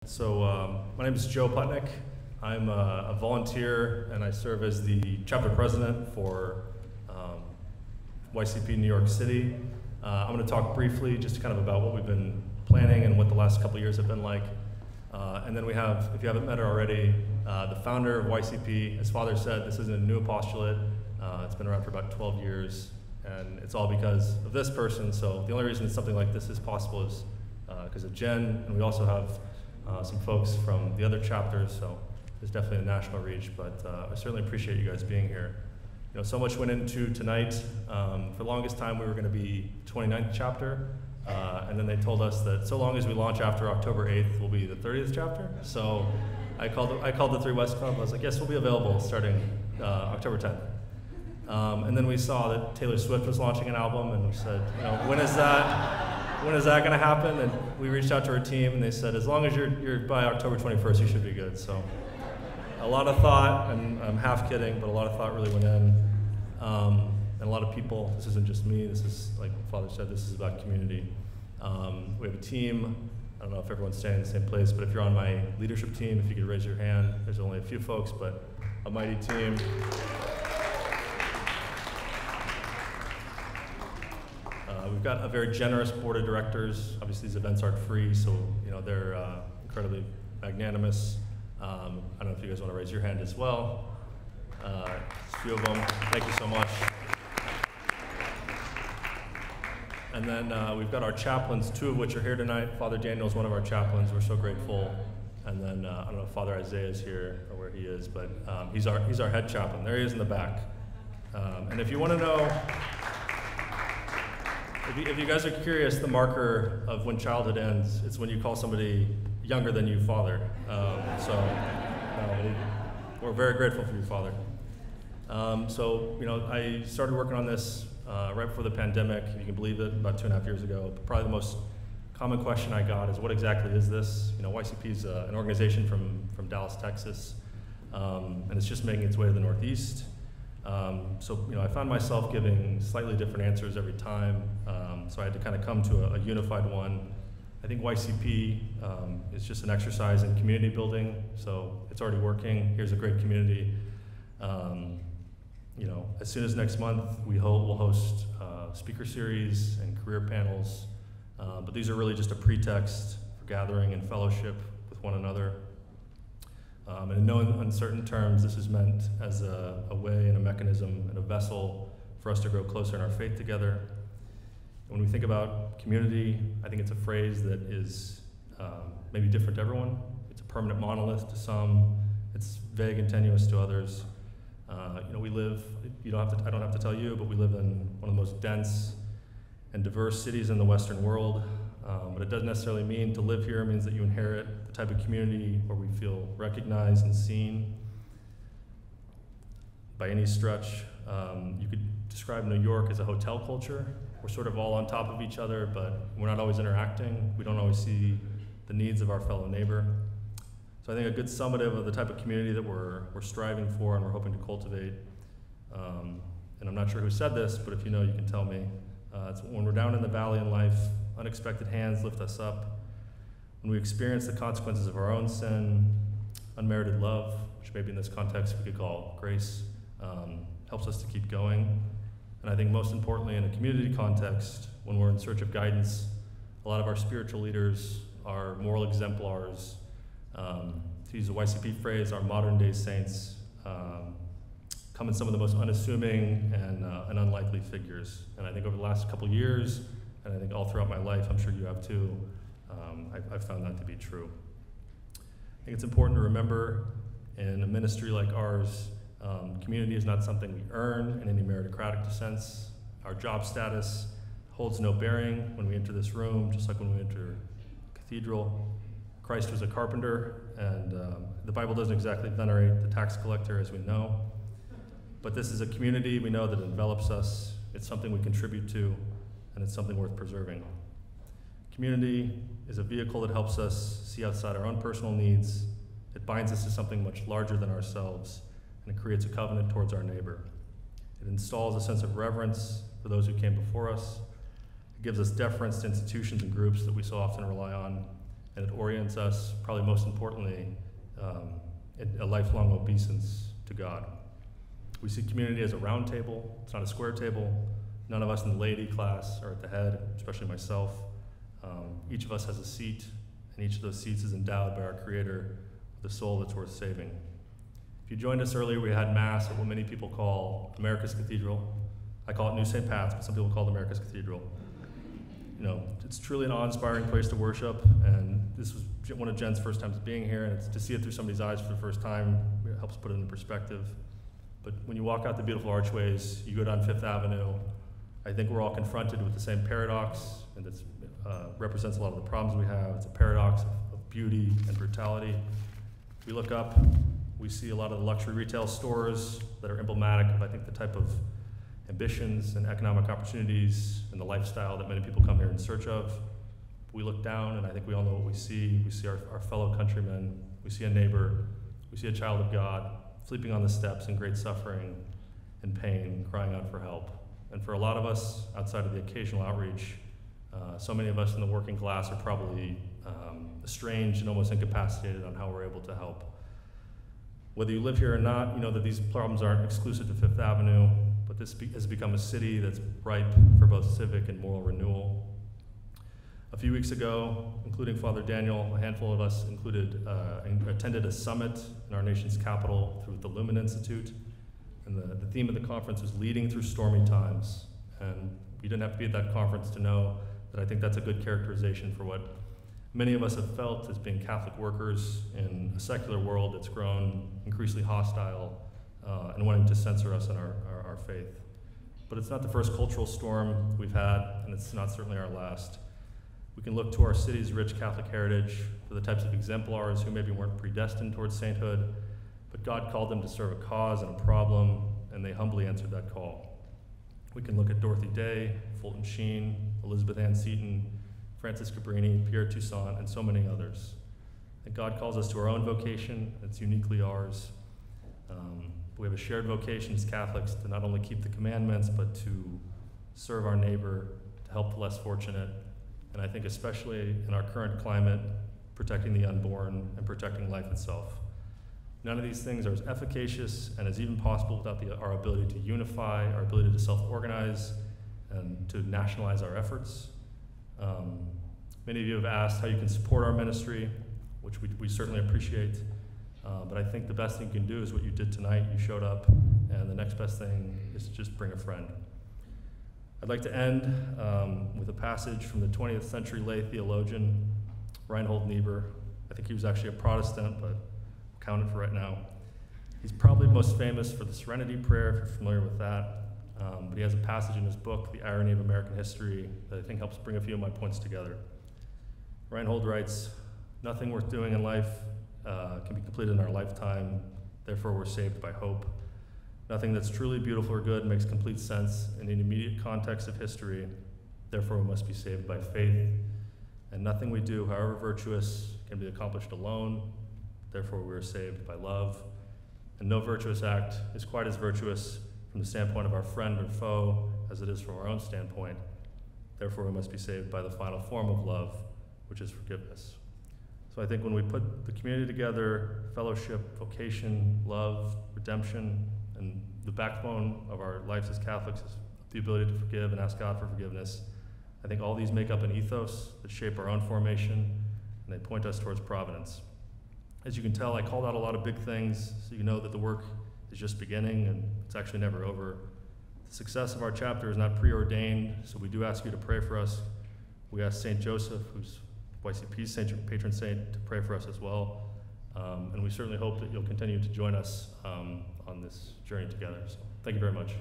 My name is Joe Putnik. I'm a volunteer and I serve as the chapter president for YCP New York City. I'm going to talk briefly just kind of about what we've been planning and what the last couple of years have been like. And then we have, if you haven't met her already, the founder of YCP. As Father said, this isn't a new apostolate. It's been around for about 12 years, and it's all because of this person. So the only reason something like this is possible is because of Jen, and we also have some folks from the other chapters, so there's definitely a national reach, but I certainly appreciate you guys being here. You know, so much went into tonight. For the longest time, we were going to be 29th chapter, and then they told us that so long as we launch after October 8th, we'll be the 30th chapter. So I called the 3 West Club. I was like, yes, we'll be available starting October 10th. And then we saw that Taylor Swift was launching an album, and we said, you know, when is that going to happen? And we reached out to our team, and they said, as long as you're by October 21st, you should be good. So a lot of thought, and I'm half kidding, but a lot of thought really went in. And a lot of people, this isn't just me, this is, like Father said, this is about community. We have a team. I don't know if everyone's staying in the same place, but if you're on my leadership team, if you could raise your hand. There's only a few folks, but a mighty team. We've got a very generous board of directors. Obviously, these events aren't free, so you know they're incredibly magnanimous. I don't know if you guys want to raise your hand as well. A few of them. Thank you so much. And then we've got our chaplains, 2 of which are here tonight. Father Daniel is one of our chaplains. We're so grateful. And then I don't know if Father Isaiah is here or where he is, but he's our head chaplain. There he is in the back. And if you want to know. If you guys are curious, the marker of when childhood ends, it's when you call somebody younger than you father. We're very grateful for you, Father. I started working on this right before the pandemic, if you can believe it, about 2.5 years ago. But probably the most common question I got is, what exactly is this? You know, YCP is an organization from Dallas, Texas, and it's just making its way to the Northeast. I found myself giving slightly different answers every time, so I had to kind of come to a unified one. I think YCP is just an exercise in community building, so it's already working. Here's a great community. As soon as next month, we'll host speaker series and career panels, but these are really just a pretext for gathering and fellowship with one another. And in no uncertain terms, this is meant as a way and a mechanism and a vessel for us to grow closer in our faith together. When we think about community, I think it's a phrase that is maybe different to everyone. It's a permanent monolith to some. It's vague and tenuous to others. We live, I don't have to tell you, but we live in one of the most dense and diverse cities in the Western world. But it doesn't necessarily mean to live here. It means that you inherit the type of community where we feel recognized and seen. By any stretch, you could describe New York as a hotel culture. We're sort of all on top of each other, but we're not always interacting. We don't always see the needs of our fellow neighbor. So I think a good summative of the type of community that we're striving for and we're hoping to cultivate. And I'm not sure who said this, but if you know, you can tell me. It's when we're down in the valley in life, unexpected hands lift us up. When we experience the consequences of our own sin, unmerited love, which maybe in this context we could call grace, helps us to keep going. And I think most importantly in a community context, when we're in search of guidance, a lot of our spiritual leaders are moral exemplars. To use a YCP phrase, our modern day saints come in some of the most unassuming and unlikely figures. And I think over the last couple years, and I think all throughout my life, I'm sure you have too, I've found that to be true. I think it's important to remember in a ministry like ours, community is not something we earn in any meritocratic sense. Our job status holds no bearing when we enter this room, just like when we enter a cathedral. Christ was a carpenter, and the Bible doesn't exactly venerate the tax collector, as we know. But this is a community we know that envelops us. It's something we contribute to, and it's something worth preserving. Community is a vehicle that helps us see outside our own personal needs. It binds us to something much larger than ourselves, and it creates a covenant towards our neighbor. It installs a sense of reverence for those who came before us. It gives us deference to institutions and groups that we so often rely on, and it orients us, probably most importantly, in a lifelong obeisance to God. We see community as a round table. It's not a square table. None of us in the laity class are at the head, especially myself. Each of us has a seat, and each of those seats is endowed by our Creator with a soul that's worth saving. If you joined us earlier, we had Mass at what many people call America's Cathedral. I call it New St. Pat's, but some people call it America's Cathedral. You know, it's truly an awe-inspiring place to worship, and this was one of Jen's first times being here, and it's to see it through somebody's eyes for the first time, it helps put it in perspective. But when you walk out the beautiful archways, you go down Fifth Avenue, I think we're all confronted with the same paradox, and it represents a lot of the problems we have. It's a paradox of beauty and brutality. We look up, we see a lot of the luxury retail stores that are emblematic of, I think, the type of ambitions and economic opportunities and the lifestyle that many people come here in search of. We look down, and I think we all know what we see. We see our fellow countrymen. We see a neighbor. We see a child of God sleeping on the steps in great suffering and pain, crying out for help. And for a lot of us, outside of the occasional outreach, so many of us in the working class are probably estranged and almost incapacitated on how we're able to help. Whether you live here or not, you know that these problems aren't exclusive to Fifth Avenue, but this has become a city that's ripe for both civic and moral renewal. A few weeks ago, including Father Daniel, a handful of us attended a summit in our nation's capital through the Lumen Institute, and the theme of the conference was Leading Through Stormy Times. And you didn't have to be at that conference to know that I think that's a good characterization for what many of us have felt as being Catholic workers in a secular world that's grown increasingly hostile and wanting to censor us in our faith. But it's not the first cultural storm we've had, and it's not certainly our last. We can look to our city's rich Catholic heritage for the types of exemplars who maybe weren't predestined towards sainthood, but God called them to serve a cause and a problem, and they humbly answered that call. We can look at Dorothy Day, Fulton Sheen, Elizabeth Ann Seton, Francis Cabrini, Pierre Toussaint, and so many others. And God calls us to our own vocation. It's uniquely ours. We have a shared vocation as Catholics to not only keep the commandments, but to serve our neighbor, to help the less fortunate, and I think especially in our current climate, protecting the unborn and protecting life itself. None of these things are as efficacious and as even possible without our ability to unify, our ability to self-organize, and to nationalize our efforts. Many of you have asked how you can support our ministry, which we certainly appreciate. But I think the best thing you can do is what you did tonight. You showed up, and the next best thing is to just bring a friend. I'd like to end with a passage from the 20th century lay theologian, Reinhold Niebuhr. I think he was actually a Protestant, but we'll count it for right now. He's probably most famous for the Serenity Prayer, if you're familiar with that. But he has a passage in his book, The Irony of American History, that I think helps bring a few of my points together. Reinhold writes, "Nothing worth doing in life can be completed in our lifetime, therefore we're saved by hope. Nothing that's truly beautiful or good makes complete sense in the immediate context of history, therefore we must be saved by faith. And nothing we do, however virtuous, can be accomplished alone, therefore we are saved by love. And no virtuous act is quite as virtuous from the standpoint of our friend or foe as it is from our own standpoint, therefore we must be saved by the final form of love, which is forgiveness." So I think when we put the community together, fellowship, vocation, love, redemption, and the backbone of our lives as Catholics is the ability to forgive and ask God for forgiveness, I think all these make up an ethos that shape our own formation, and they point us towards providence. As you can tell, I called out a lot of big things, so you know that the work is just beginning, and it's actually never over. The success of our chapter is not preordained, so we do ask you to pray for us. We ask St. Joseph, who's YCP's patron saint, to pray for us as well. And we certainly hope that you'll continue to join us on this journey together. So thank you very much.